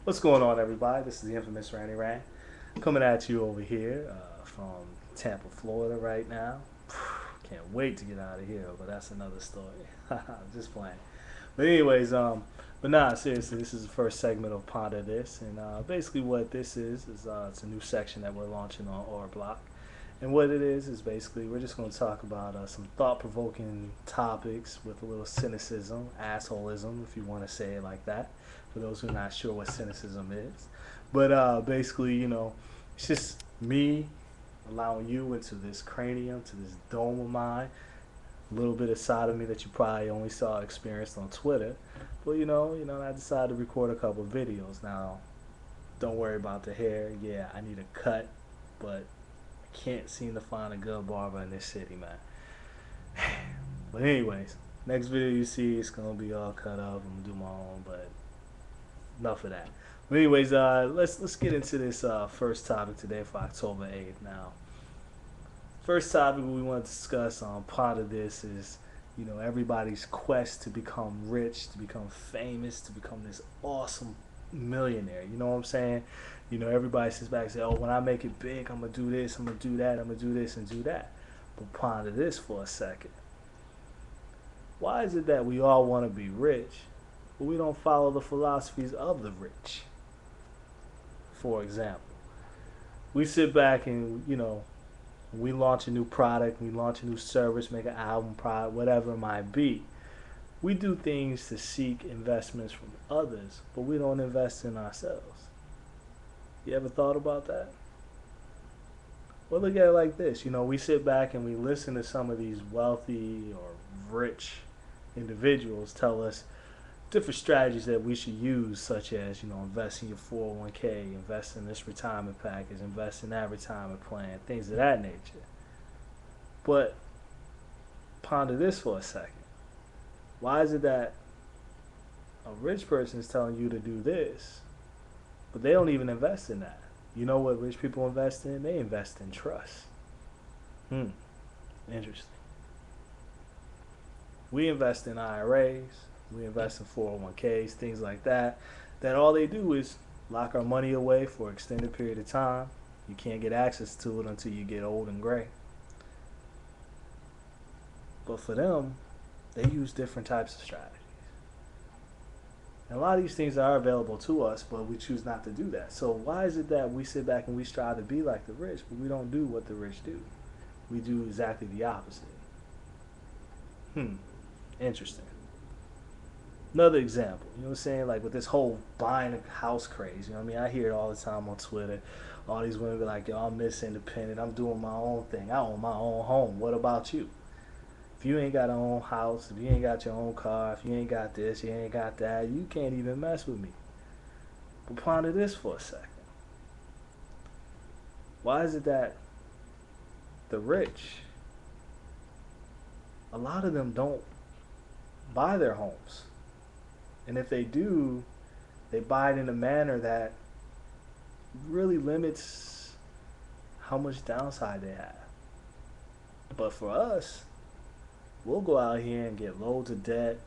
What's going on, everybody? This is the infamous Randy Rand coming at you over here from Tampa, Florida, right now. Can't wait to get out of here, but that's another story. Just playing. But anyways, but nah, seriously, this is the first segment of Ponder This, and basically what this is it's a new section that we're launching on our block. And what it is basically we're just going to talk about some thought-provoking topics with a little cynicism, assholism, if you want to say it like that. For those who are not sure what cynicism is, but basically, it's just me allowing you into this cranium, to this dome of mine, a little bit of side of me that you probably only saw experienced on Twitter. But I decided to record a couple of videos. Now, don't worry about the hair. Yeah, I need a cut, but I can't seem to find a good barber in this city, man. But anyways, next video you see it's gonna be all cut up. I'm gonna do my own, but enough of that. But anyways, let's get into this first topic today for October 8th. Now, first topic we want to discuss on part of this is everybody's quest to become rich, to become famous, to become this awesome millionaire. You know what I'm saying? Everybody sits back and says, "Oh, when I make it big, I'm gonna do this, I'm gonna do that, I'm gonna do this and do that." But ponder this for a second. Why is it that we all want to be rich, but we don't follow the philosophies of the rich? For example, we sit back and we launch a new product, we launch a new service, make an album, product, whatever it might be. We do things to seek investments from others, but we don't invest in ourselves. You ever thought about that? Well, look at it like this. We sit back and we listen to some of these wealthy or rich individuals tell us different strategies that we should use, such as invest in your 401k, invest in this retirement package, invest in that retirement plan, things of that nature. But ponder this for a second. Why is it that a rich person is telling you to do this, but they don't even invest in that? You know what rich people invest in? They invest in trust. Interesting. We invest in IRAs, we invest in 401ks, things like that. That all they do is lock our money away for an extended period of time. You can't get access to it until you get old and gray. But for them, they use different types of strategies. And a lot of these things are available to us, but we choose not to do that. So why is it that we sit back and we strive to be like the rich, but we don't do what the rich do? We do exactly the opposite. Interesting. Another example, you know what I'm saying? Like with this whole buying a house craze, you know what I mean? I hear it all the time on Twitter. All these women be like, "Yo, I'm Miss Independent. I'm doing my own thing. I own my own home. What about you? If you ain't got your own house, if you ain't got your own car, if you ain't got this, you ain't got that, you can't even mess with me." But ponder this for a second. Why is it that the rich, a lot of them don't buy their homes? And if they do, they buy it in a manner that really limits how much downside they have. But for us, we'll go out here and get loads of debt.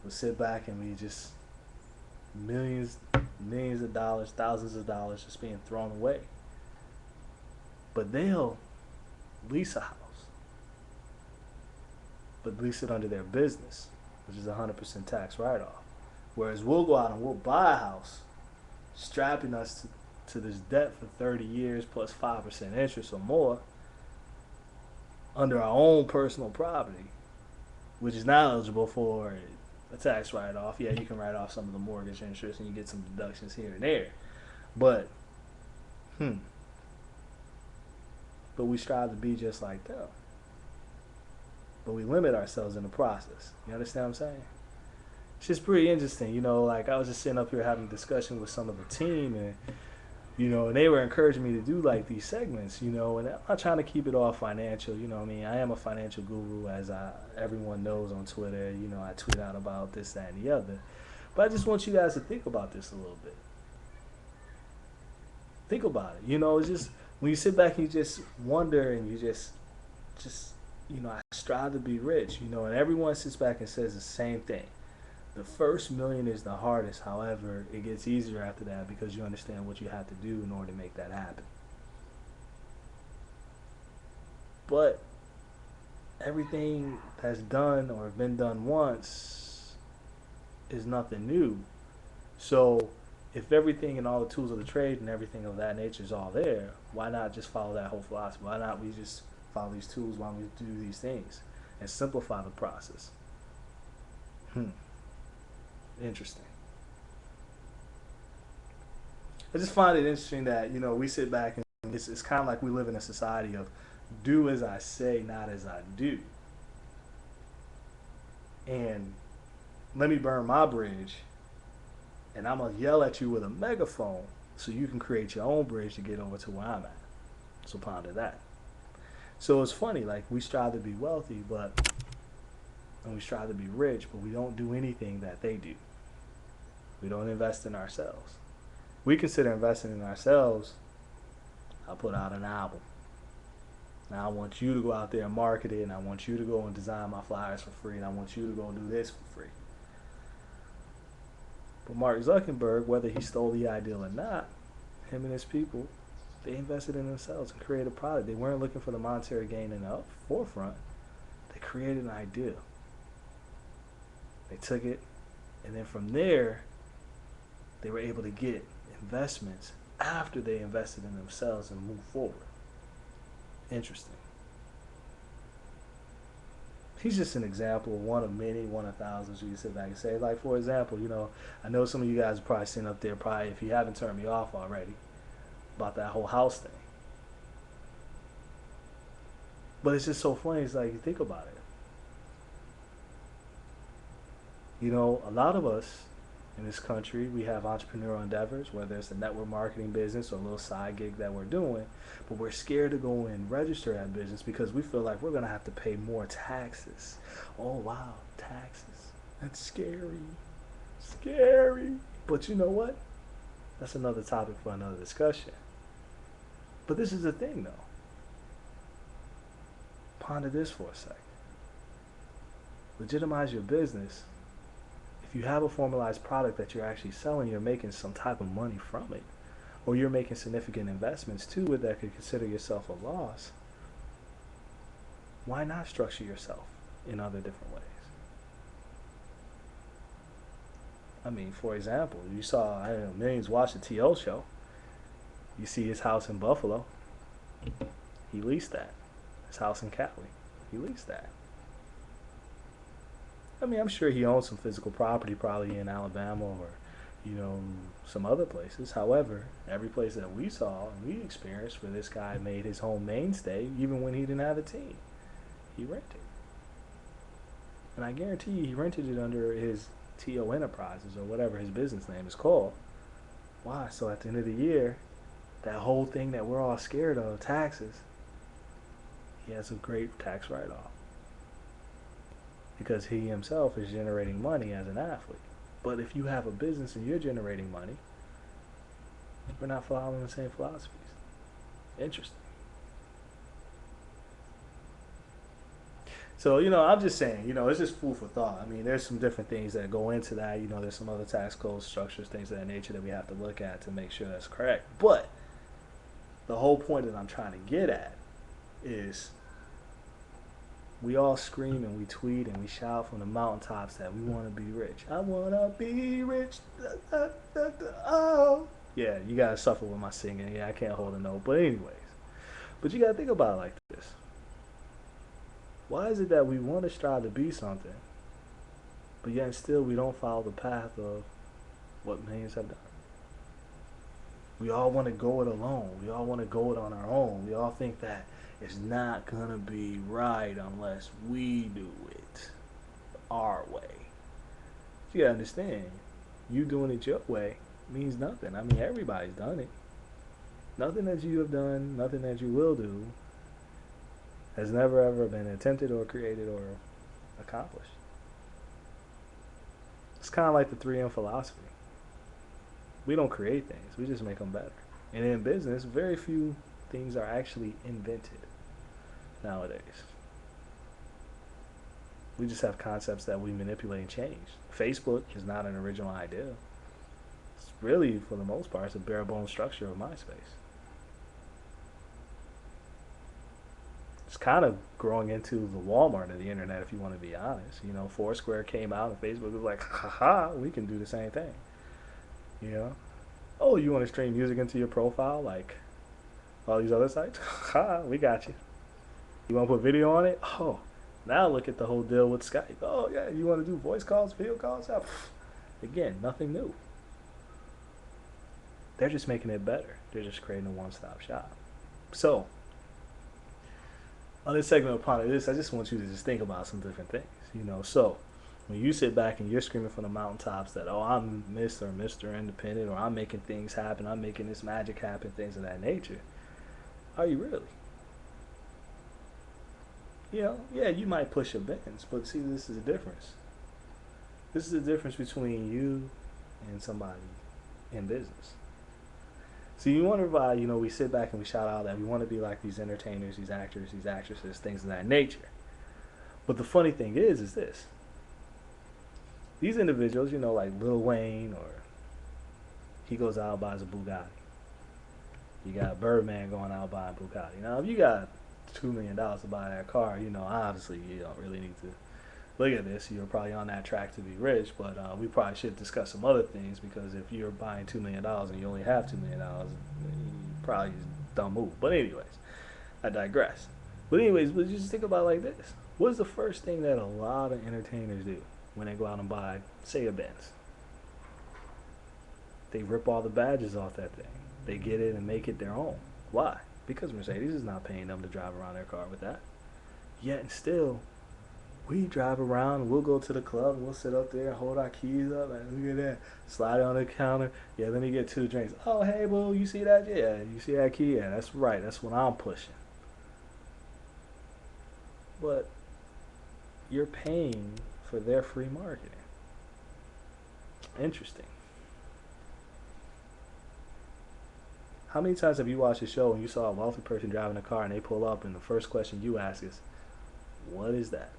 We'll sit back and we just millions of dollars, thousands of dollars just being thrown away. But they'll lease a house, but lease it under their business, which is 100% tax write-off. Whereas we'll go out and we'll buy a house, strapping us to this debt for 30 years plus 5% interest or more under our own personal property, which is not eligible for a tax write-off. Yeah, you can write off some of the mortgage interest and you get some deductions here and there. But, but we strive to be just like them. But we limit ourselves in the process. You understand what I'm saying? It's just pretty interesting, like I was just sitting up here having a discussion with some of the team and and they were encouraging me to do like these segments, and I'm not trying to keep it all financial, what I mean? I am a financial guru, as everyone knows on Twitter, I tweet out about this, that, and the other. But I just want you guys to think about this a little bit. Think about it, it's just, when you sit back and you just wonder and you just I strive to be rich, and everyone sits back and says the same thing. The first million is the hardest. However, it gets easier after that because you understand what you have to do in order to make that happen. But everything that's done or been done once is nothing new. So if everything and all the tools of the trade and everything of that nature is all there, why not just follow that whole philosophy? Why not we just follow these tools while we do these things and simplify the process? Hmm. Interesting. I just find it interesting that we sit back and it's kind of like we live in a society of do as I say, not as I do. And let me burn my bridge, and I'm gonna yell at you with a megaphone so you can create your own bridge to get over to where I'm at. So ponder that. So it's funny, like we strive to be wealthy, but and we strive to be rich, but we don't do anything that they do. We don't invest in ourselves. We consider investing in ourselves. I'll put out an album. Now I want you to go out there and market it, and I want you to go and design my flyers for free, and I want you to go do this for free. But Mark Zuckerberg, whether he stole the idea or not, him and his people, they invested in themselves and created a product. They weren't looking for the monetary gain in the forefront. They created an idea. They took it, and then from there, they were able to get investments after they invested in themselves and moved forward. Interesting. He's just an example of one of many, one of thousands you can sit back and say. Like, for example, I know some of you guys are probably sitting up there, probably, if you haven't turned me off already, about that whole house thing. But it's just so funny. It's like, you think about it. A lot of us in this country, we have entrepreneurial endeavors, whether it's a network marketing business or a little side gig that we're doing, but we're scared to go and register that business because we feel like we're going to have to pay more taxes. Oh, wow, taxes. That's scary. Scary. But you know what? That's another topic for another discussion. But this is the thing, though. Ponder this for a sec. Legitimize your business. If you have a formalized product that you're actually selling, you're making some type of money from it, or you're making significant investments to it that could consider yourself a loss. Why not structure yourself in other different ways? I mean, for example, you saw, I don't know, millions watch the T.O. show. You see his house in Buffalo. He leased that. His house in Cali. He leased that. I mean, I'm sure he owns some physical property, probably in Alabama or, some other places. However, every place that we saw and we experienced where this guy made his home mainstay, even when he didn't have a team, he rented. And I guarantee you, he rented it under his T.O. Enterprises or whatever his business name is called. Why? So at the end of the year, that whole thing that we're all scared of, taxes, he has a great tax write-off. Because he himself is generating money as an athlete. But if you have a business and you're generating money, we're not following the same philosophies. Interesting. So, I'm just saying, it's just food for thought. I mean, there's some different things that go into that. There's some other tax code structures, things of that nature that we have to look at to make sure that's correct. But the whole point that I'm trying to get at is we all scream and we tweet and we shout from the mountaintops that we want to be rich. I want to be rich. Da, da, da, da, oh. Yeah, you got to suffer with my singing. Yeah, I can't hold a note. But anyways, but you got to think about it like this. Why is it that we want to strive to be something, but yet still we don't follow the path of what millions have done? We all want to go it alone. We all want to go it on our own. We all think that it's not going to be right unless we do it our way. You got to understand, you doing it your way means nothing. I mean, everybody's done it. Nothing that you have done, nothing that you will do, has never ever been attempted or created or accomplished. It's kind of like the 3M philosophy. We don't create things, we just make them better. And in business, very few things are actually invented nowadays. We just have concepts that we manipulate and change. Facebook is not an original idea. It's really, for the most part, it's a bare bones structure of MySpace. It's kind of growing into the Walmart of the internet, if you want to be honest. You know, Foursquare came out and Facebook was like, haha, we can do the same thing. You know, oh, you want to stream music into your profile like all these other sites? Ha, we got you. You want to put video on it? Oh, now look at the whole deal with Skype. Oh, yeah, you want to do voice calls, video calls? Yeah. Again, nothing new. They're just making it better. They're just creating a one-stop shop. So, on this segment upon this, I just want you to just think about some different things. You know, so when you sit back and you're screaming from the mountaintops that, oh, I'm Mr. Independent, or I'm making things happen, I'm making this magic happen, things of that nature, are you really? You know, yeah, you might push your buttons, but see, this is the difference. This is the difference between you and somebody in business. So you wonder why, you know, we sit back and we shout out that we want to be like these entertainers, these actors, these actresses, things of that nature. But the funny thing is this. These individuals, you know, like Lil Wayne, or he goes out and buys a Bugatti. You got Birdman going out buying Bugatti. Now, if you got $2 million to buy that car, you know, obviously you don't really need to look at this. You're probably on that track to be rich, but we probably should discuss some other things, because if you're buying $2 million and you only have $2 million, you probably don't move. But anyways, I digress. But anyways, but just think about it like this. What is the first thing that a lot of entertainers do when they go out and buy, say, a Benz? They rip all the badges off that thing. They get it and make it their own. Why? Because Mercedes is not paying them to drive around their car with that. Yet and still, we drive around and we'll go to the club and we'll sit up there and hold our keys up and look at that. Slide it on the counter. Yeah, let me get 2 drinks. Oh, hey, boo, you see that? Yeah, you see that key? Yeah, that's right. That's what I'm pushing. But you're paying for their free marketing. Interesting. How many times have you watched a show and you saw a wealthy person driving a car and they pull up and the first question you ask is, what is that?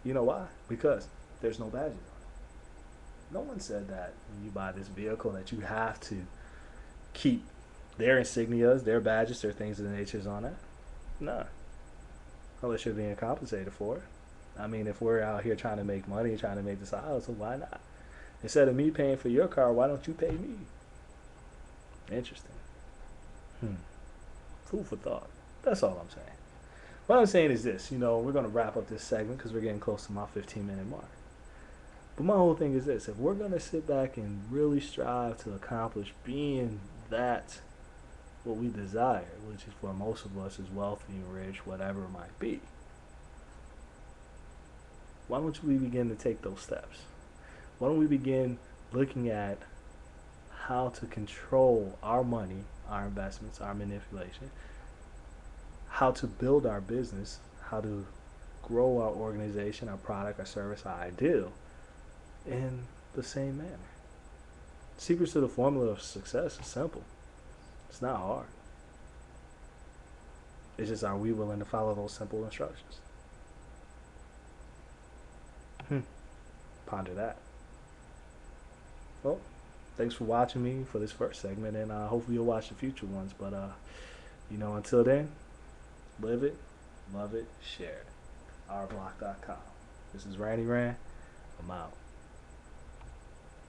You know why? Because there's no badges on it. No one said that when you buy this vehicle that you have to keep their insignias, their badges, their things of the nature on it. No. Unless you're being compensated for it. I mean, if we're out here trying to make money, trying to make this out, so why not? Instead of me paying for your car, why don't you pay me? Interesting. Food for thought. That's all I'm saying. What I'm saying is this, you know, we're going to wrap up this segment because we're getting close to my 15-minute mark. But my whole thing is this. If we're going to sit back and really strive to accomplish being that, what we desire, which is for most of us is wealthy, rich, whatever it might be, why don't we begin to take those steps? Why don't we begin looking at how to control our money, our investments, our manipulation, how to build our business, how to grow our organization, our product, our service, our ideal in the same manner. Secrets to the formula of success is simple. It's not hard. It's just, are we willing to follow those simple instructions? Ponder that. Well, thanks for watching me for this first segment, and hopefully you'll watch the future ones. But, you know, until then, live it, love it, share it. ourblock.com. This is Randy Rand. I'm out.